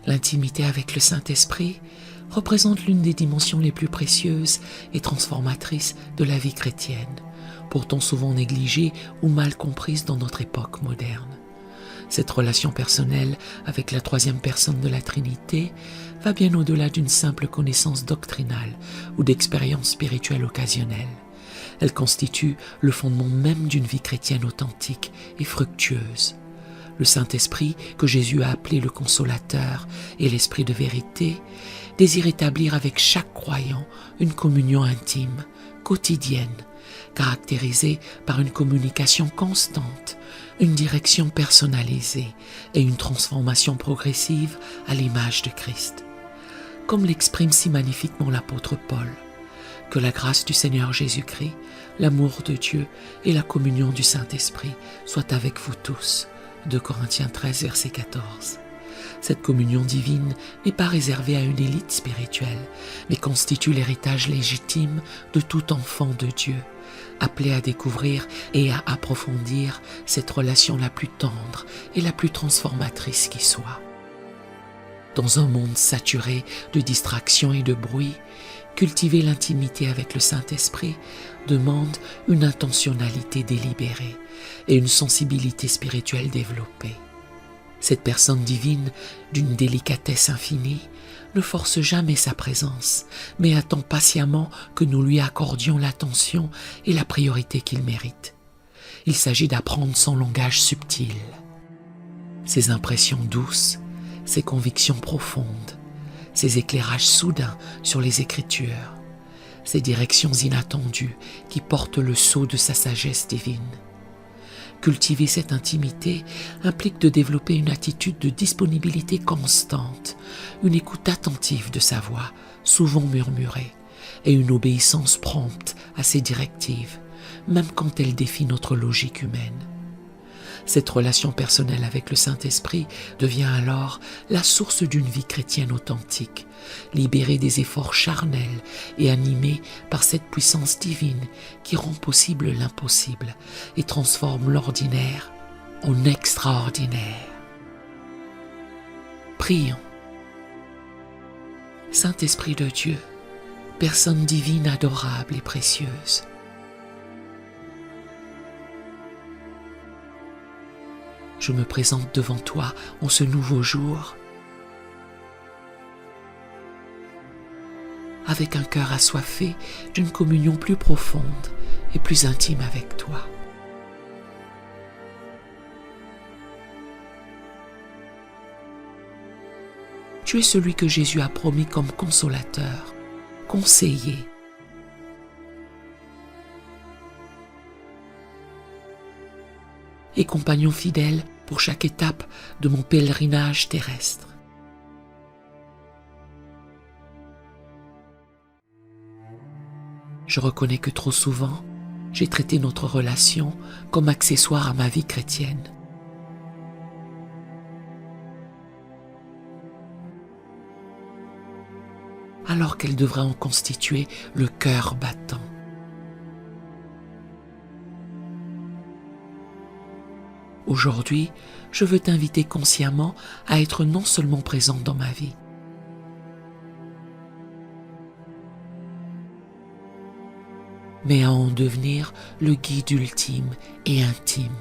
L'intimité avec le Saint-Esprit représente l'une des dimensions les plus précieuses et transformatrices de la vie chrétienne, pourtant souvent négligée ou mal comprise dans notre époque moderne. Cette relation personnelle avec la troisième personne de la Trinité va bien au-delà d'une simple connaissance doctrinale ou d'expérience spirituelle occasionnelle. Elle constitue le fondement même d'une vie chrétienne authentique et fructueuse. Le Saint-Esprit, que Jésus a appelé le Consolateur et l'Esprit de vérité, désire établir avec chaque croyant une communion intime, quotidienne, caractérisée par une communication constante, une direction personnalisée et une transformation progressive à l'image de Christ. Comme l'exprime si magnifiquement l'apôtre Paul, que la grâce du Seigneur Jésus-Christ, l'amour de Dieu et la communion du Saint-Esprit soient avec vous tous. 2 Corinthiens 13, verset 14. Cette communion divine n'est pas réservée à une élite spirituelle, mais constitue l'héritage légitime de tout enfant de Dieu, appelé à découvrir et à approfondir cette relation la plus tendre et la plus transformatrice qui soit. Dans un monde saturé de distractions et de bruit, cultiver l'intimité avec le Saint-Esprit demande une intentionnalité délibérée et une sensibilité spirituelle développée. Cette personne divine, d'une délicatesse infinie, ne force jamais sa présence, mais attend patiemment que nous lui accordions l'attention et la priorité qu'il mérite. Il s'agit d'apprendre son langage subtil, ses impressions douces, ses convictions profondes, ses éclairages soudains sur les Écritures, ses directions inattendues qui portent le sceau de sa sagesse divine. Cultiver cette intimité implique de développer une attitude de disponibilité constante, une écoute attentive de sa voix, souvent murmurée, et une obéissance prompte à ses directives, même quand elles défient notre logique humaine. Cette relation personnelle avec le Saint-Esprit devient alors la source d'une vie chrétienne authentique, libérée des efforts charnels et animée par cette puissance divine qui rend possible l'impossible et transforme l'ordinaire en extraordinaire. Prions. Saint-Esprit de Dieu, personne divine adorable et précieuse, je me présente devant toi en ce nouveau jour avec un cœur assoiffé d'une communion plus profonde et plus intime avec toi. Tu es celui que Jésus a promis comme consolateur, conseiller, et compagnon fidèle pour chaque étape de mon pèlerinage terrestre. Je reconnais que trop souvent, j'ai traité notre relation comme accessoire à ma vie chrétienne. Alors qu'elle devrait en constituer le cœur battant. Aujourd'hui, je veux t'inviter consciemment à être non seulement présent dans ma vie, mais à en devenir le guide ultime et intime.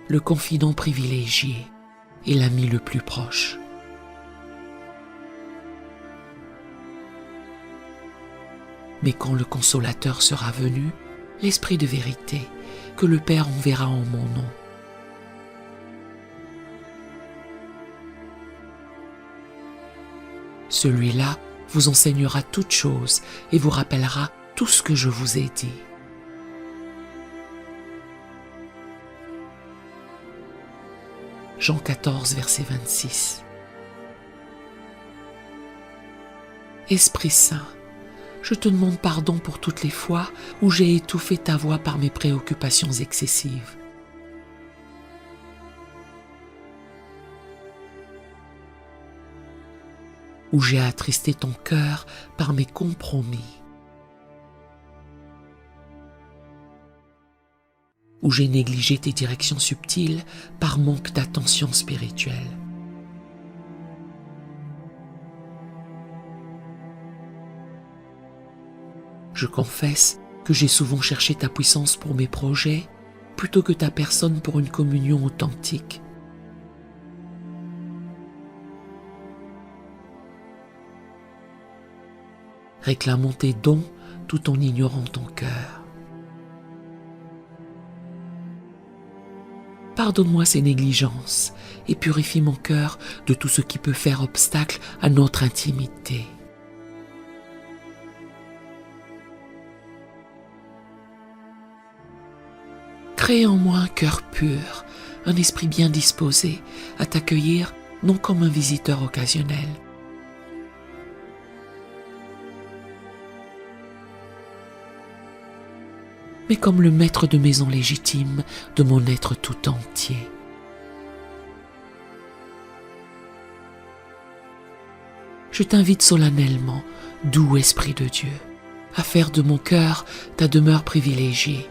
Le confident privilégié et l'ami le plus proche. Mais quand le Consolateur sera venu, l'Esprit de vérité, que le Père enverra en mon nom, celui-là vous enseignera toutes choses et vous rappellera tout ce que je vous ai dit. Jean 14, verset 26. Esprit Saint, je te demande pardon pour toutes les fois où j'ai étouffé ta voix par mes préoccupations excessives. Où j'ai attristé ton cœur par mes compromis. où j'ai négligé tes directions subtiles par manque d'attention spirituelle. Je confesse que j'ai souvent cherché ta puissance pour mes projets plutôt que ta personne pour une communion authentique. Réclamons tes dons tout en ignorant ton cœur. Pardonne-moi ces négligences et purifie mon cœur de tout ce qui peut faire obstacle à notre intimité. Crée en moi un cœur pur, un esprit bien disposé à t'accueillir non comme un visiteur occasionnel, mais comme le maître de maison légitime de mon être tout entier. Je t'invite solennellement, doux Esprit de Dieu, à faire de mon cœur ta demeure privilégiée.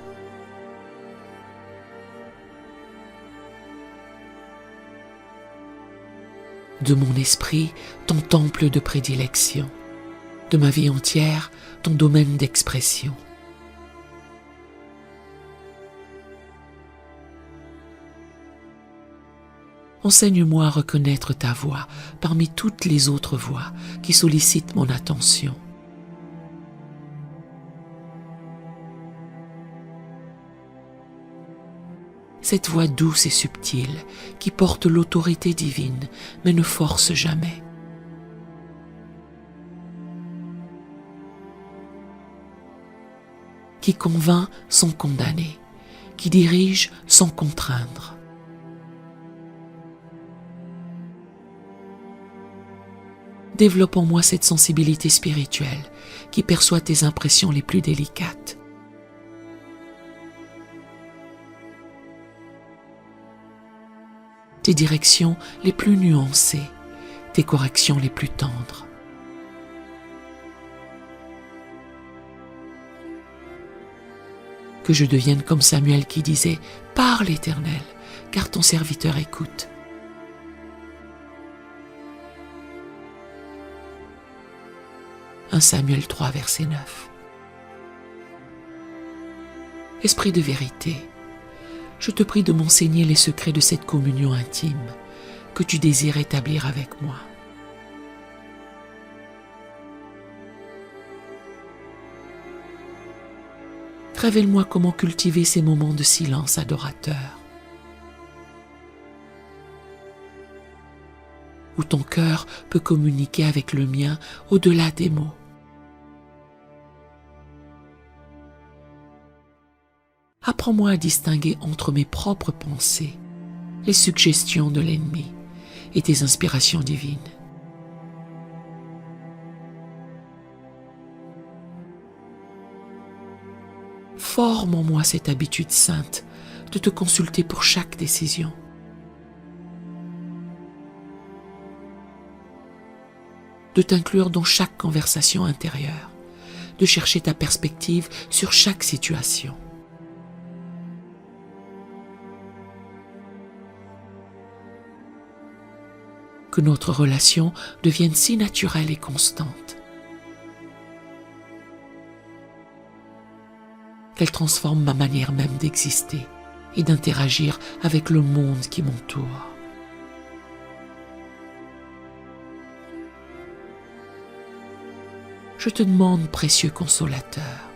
De mon esprit, ton temple de prédilection, de ma vie entière, ton domaine d'expression. Enseigne-moi à reconnaître ta voix parmi toutes les autres voix qui sollicitent mon attention. Cette voix douce et subtile qui porte l'autorité divine mais ne force jamais. Qui convainc sans condamner, qui dirige sans contraindre. Développe en moi cette sensibilité spirituelle qui perçoit tes impressions les plus délicates. Tes directions les plus nuancées, tes corrections les plus tendres. Que je devienne comme Samuel qui disait « Parle, Éternel, car ton serviteur écoute ». 1 Samuel 3, verset 9. Esprit de vérité, je te prie de m'enseigner les secrets de cette communion intime que tu désires établir avec moi. Révèle-moi comment cultiver ces moments de silence adorateur, où ton cœur peut communiquer avec le mien au-delà des mots. Apprends-moi à distinguer entre mes propres pensées, les suggestions de l'ennemi et tes inspirations divines. Forme en moi cette habitude sainte de te consulter pour chaque décision. De t'inclure dans chaque conversation intérieure, de chercher ta perspective sur chaque situation. Que notre relation devienne si naturelle et constante, qu'elle transforme ma manière même d'exister et d'interagir avec le monde qui m'entoure. Je te demande, précieux consolateur,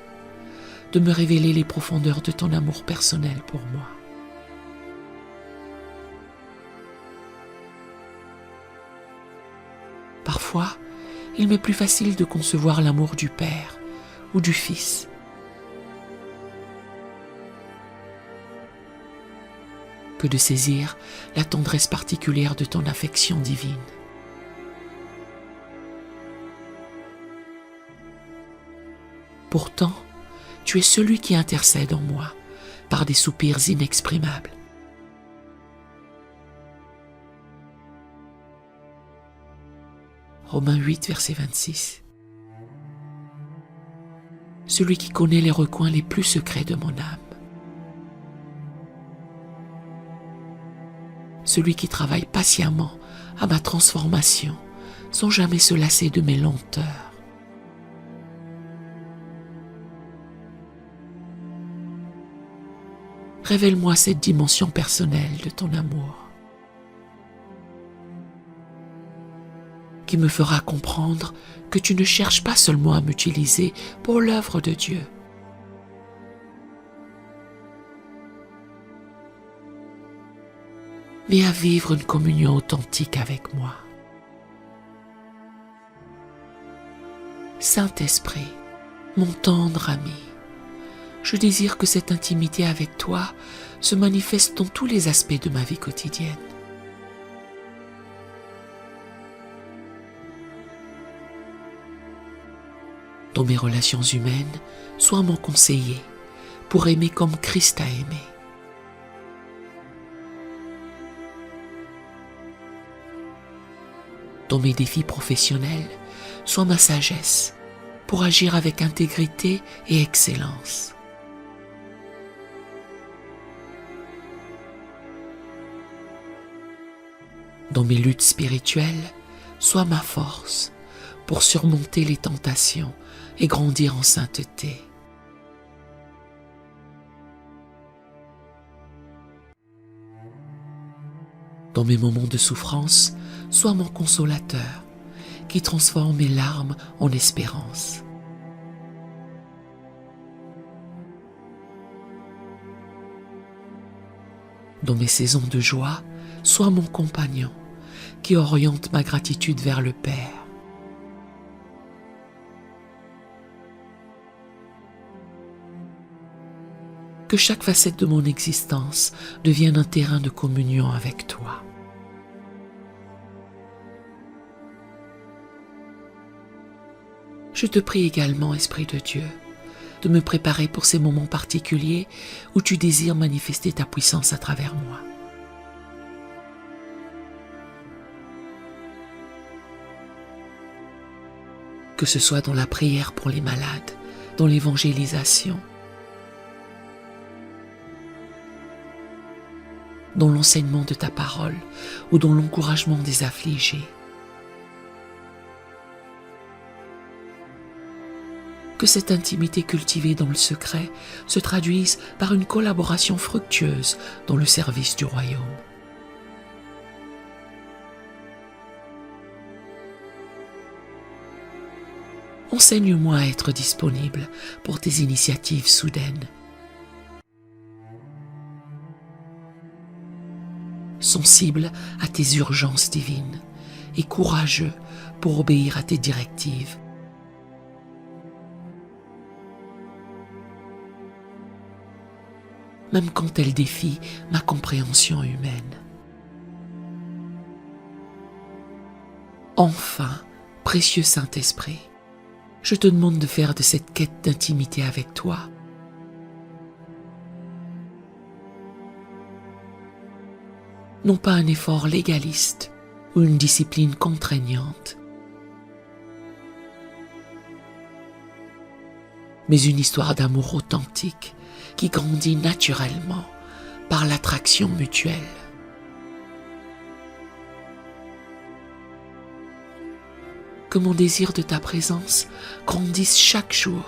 de me révéler les profondeurs de ton amour personnel pour moi. Parfois, il m'est plus facile de concevoir l'amour du Père ou du Fils. Que de saisir la tendresse particulière de ton affection divine. Pourtant, tu es celui qui intercède en moi par des soupirs inexprimables. Romains 8, verset 26. Celui qui connaît les recoins les plus secrets de mon âme. celui qui travaille patiemment à ma transformation sans jamais se lasser de mes lenteurs. Révèle-moi cette dimension personnelle de ton amour qui me fera comprendre que tu ne cherches pas seulement à m'utiliser pour l'œuvre de Dieu, mais à vivre une communion authentique avec moi. Saint-Esprit, mon tendre ami, je désire que cette intimité avec toi se manifeste dans tous les aspects de ma vie quotidienne. Dans mes relations humaines, sois mon conseiller pour aimer comme Christ a aimé. Dans mes défis professionnels, sois ma sagesse pour agir avec intégrité et excellence. Dans mes luttes spirituelles, sois ma force pour surmonter les tentations et grandir en sainteté. Dans mes moments de souffrance, sois mon consolateur qui transforme mes larmes en espérance. Dans mes saisons de joie, sois mon compagnon qui oriente ma gratitude vers le Père. Que chaque facette de mon existence devienne un terrain de communion avec toi. Je te prie également, Esprit de Dieu, de me préparer pour ces moments particuliers où tu désires manifester ta puissance à travers moi. Que ce soit dans la prière pour les malades, dans l'évangélisation, dans l'enseignement de ta parole ou dans l'encouragement des affligés. Que cette intimité cultivée dans le secret se traduise par une collaboration fructueuse dans le service du royaume. Enseigne-moi à être disponible pour tes initiatives soudaines. Sensible à tes urgences divines et courageux pour obéir à tes directives. Même quand elles défient ma compréhension humaine. Enfin, précieux Saint-Esprit, je te demande de faire de cette quête d'intimité avec toi non pas un effort légaliste ou une discipline contraignante, mais une histoire d'amour authentique qui grandit naturellement par l'attraction mutuelle. Que mon désir de ta présence grandisse chaque jour.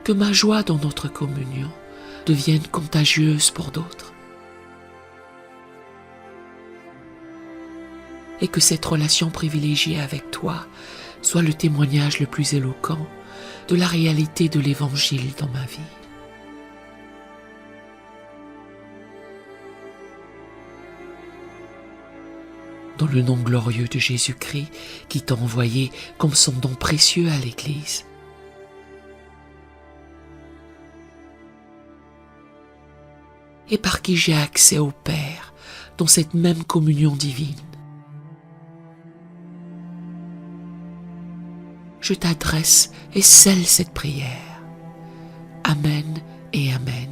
Que ma joie dans notre communion devienne contagieuse pour d'autres. Et que cette relation privilégiée avec toi soit le témoignage le plus éloquent de la réalité de l'Évangile dans ma vie. Dans le nom glorieux de Jésus-Christ qui t'a envoyé comme son don précieux à l'Église, et par qui j'ai accès au Père dans cette même communion divine. Je t'adresse et scelle cette prière. Amen et Amen.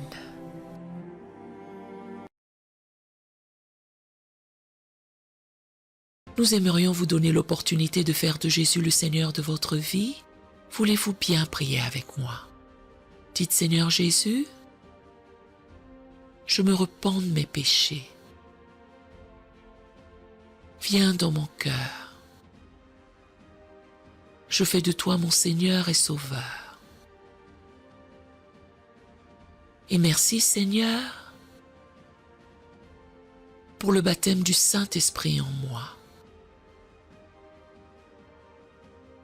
Nous aimerions vous donner l'opportunité de faire de Jésus le Seigneur de votre vie. Voulez-vous bien prier avec moi? Dites Seigneur Jésus, je me repens de mes péchés. Viens dans mon cœur. Je fais de toi mon Seigneur et Sauveur. Et merci Seigneur pour le baptême du Saint-Esprit en moi.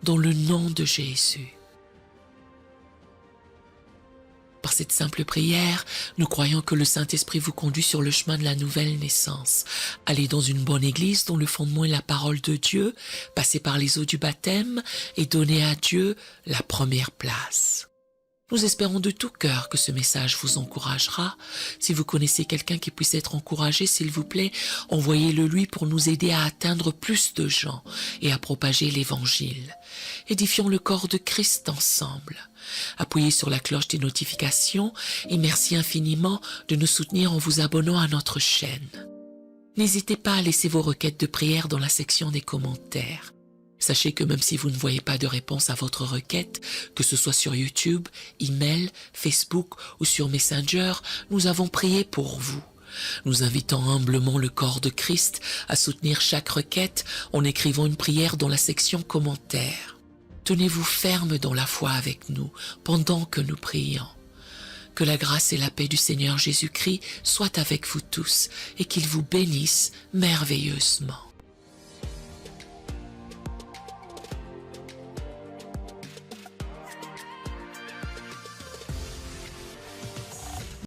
Dans le nom de Jésus. Par cette simple prière, nous croyons que le Saint-Esprit vous conduit sur le chemin de la nouvelle naissance. Allez dans une bonne église dont le fondement est la parole de Dieu, passez par les eaux du baptême et donnez à Dieu la première place. Nous espérons de tout cœur que ce message vous encouragera. Si vous connaissez quelqu'un qui puisse être encouragé, s'il vous plaît, envoyez-le lui pour nous aider à atteindre plus de gens et à propager l'Évangile. Édifions le corps de Christ ensemble. Appuyez sur la cloche des notifications et merci infiniment de nous soutenir en vous abonnant à notre chaîne. N'hésitez pas à laisser vos requêtes de prière dans la section des commentaires. Sachez que même si vous ne voyez pas de réponse à votre requête, que ce soit sur YouTube, email, Facebook ou sur Messenger, nous avons prié pour vous. Nous invitons humblement le corps de Christ à soutenir chaque requête en écrivant une prière dans la section commentaires. Tenez-vous ferme dans la foi avec nous pendant que nous prions. Que la grâce et la paix du Seigneur Jésus-Christ soient avec vous tous et qu'il vous bénisse merveilleusement.